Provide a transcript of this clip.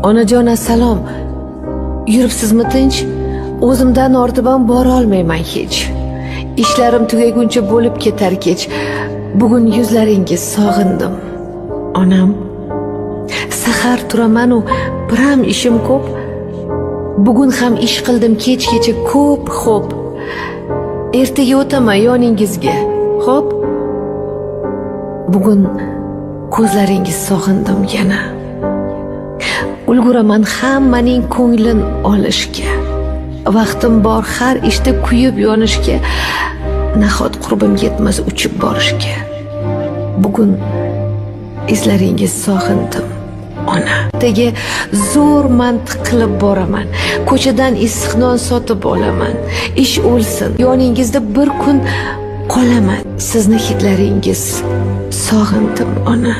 Onajon assalom. Yuribsizmi tinch? O'zimdan ortib ham bora olmayman hech. Ishlarim tugaguncha bo'lib ketar kech. Bugun yuzlaringiz sog'indim. Onam, sahar turaman u biram ishim ko'p. Bugun ham ish qildim kechgacha ko'p, xo'p. Ertaga o'taman yoningizga. Xo'p? Bugun ko'zlaringiz sog'indim yana. Ulguraman hammaning ko'nglin olishga. Vaqtim bor har ishda kuyib yonishga. Nahot qurbim yetmas uchib borishga. Bugun izlaringiz sog'indim, ona. Ertaga zo'r mantiq qilib boraman. Ko'chadan issiq non sotib olaman. Ish o'lsin, yoningizda bir kun qolaman. Sizni hidlaringiz sog'indim, ona.